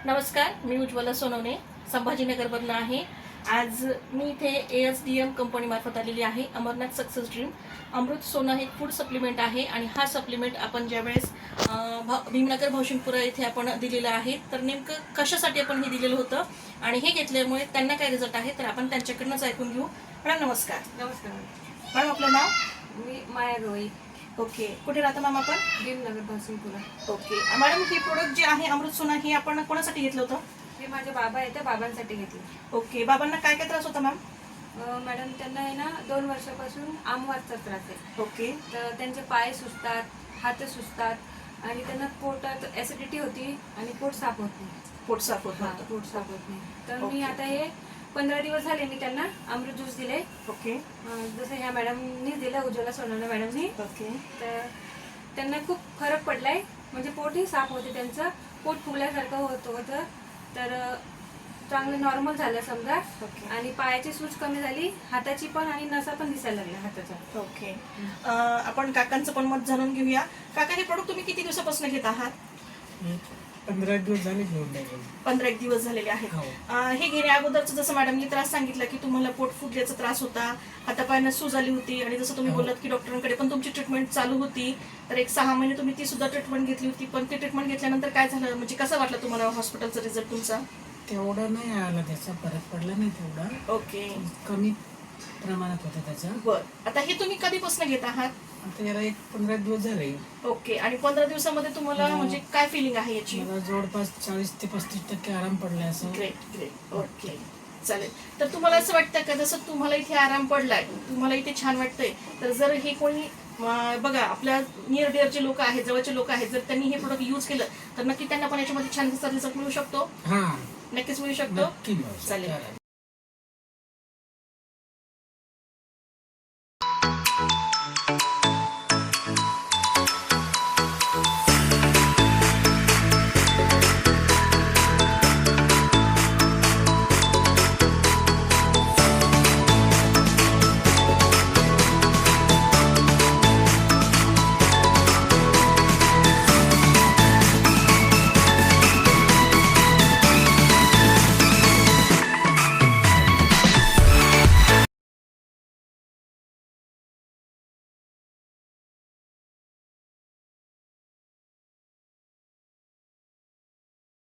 नमस्कार, मी उज्ज्वला सोनवणे संभाजीनगरवरून आहे. आज मी इथे ASDM कंपनीमार्फत आलेली आहे. अमरनाथ सक्सेस ड्रीम अमृत सोना हे फूड सप्लिमेंट आहे आणि हा सप्लिमेंट आपण ज्यावेळेस भीमनगर भौशिंगपुरा इथे आपण दिलेलं आहे. तर नेमकं कशासाठी आपण हे दिलेलं होतं आणि हे घेतल्यामुळे त्यांना काय रिझल्ट आहे तर आपण त्यांच्याकडनंच ऐकून घेऊ. मॅडम नमस्कार. नमस्कार मॅडम आपलं नाव? मी माया गवई, ओके. कुठे राहता मॅम आपण? भीमनगर भौसिंगपुरा. ओके. मॅडम हे प्रोडक्ट जे आहे अमृत सोना हे आपण कोणासाठी घेतलं होतं? हे माझे बाबा आहेत, त्या बाबांसाठी घेतले. ओके. बाबांना काय काय त्रास होता मॅम? मॅडम त्यांना आहे ना 2 वर्षापासून आमवासचा त्रास आहे. ओके. तर त्यांचे पाय सुजतात, हात सुजतात आणि त्यांना पोटात ऍसिडिटी होती आणि पोट साफ होत नाही. पोट साफ होत हा, नव्हतं. पोट साफ होत नाही. तर ओके. मी आता हे 15 दिवस झाले मी त्यांना अमृत ज्यूस दिले. ओके. जसं ह्या मॅडमनी दिलं, उज्ज्वला सोनवणे मॅडमनी. ओके. तर त्यांना खूप फरक पडलाय. म्हणजे पोटही साफ होते, त्यांचं पोट फुगल्यासारखं होतं. तर चांगलं नॉर्मल झालं समजा. ओके. आणि पायाची सूज कमी झाली, हाताची पण, आणि नसा पण दिसायला लागल्या हाताच्या. ओके. आपण काकांचं पण मत जाणून घेऊया. काका, हे प्रोडक्ट तुम्ही किती दिवसापासून घेत आहात? 15 दिवस झाले घेऊन नाही 15 दिवस झालेले आहेत. हो. हे घेण्या अगोदरचं जसं मॅडमनी त्रास सांगितला की तुम्हाला पोट फुगल्याचा त्रास होता, हातापायांना सूज आली होती आणि जसं तुम्ही हो. बोललात की डॉक्टरांकडे पण तुमची ट्रीटमेंट चालू होती. तर एक 6 महिने तुम्ही ती सुद्धा ट्रीटमेंट घेतली होती. पण ती ट्रीटमेंट घेतल्यानंतर काय झालं, म्हणजे कसं वाटलं तुम्हाला हॉस्पिटलचा रिझल्ट तुमचा? तेवढा नाही आला, त्याचा फरक पडला नाही तेवढा. ओके. कमी प्रमाणात होता त्याचा. बर. आता हे तुम्ही कधीपासून घेत आहात? आता याला 15 दिवस झाले. ओके. आणि 15 दिवसामध्ये तुम्हाला म्हणजे काय फिलिंग आहे याची? मला जवळपास 40 ते 35% आराम पडला असं. Great great. ओके, चालेल. तर तुम्हाला असं वाटतं का जसं तुम्हाला इथे आराम पडलाय, तुम्हाला इथे छान वाटतंय, तर जर हे कोणी बघा आपल्या नियर डिअरचे लोक आहेत, जवळचे लोक आहेत, जर त्यांनी हे प्रोडक्ट यूज केलं तर नक्की त्यांना पण याच्यामध्ये छान रिझल्ट मिळू शकतो? हा, नक्कीच मिळू शकतो. नक्की मिळू शकतो. चालेल.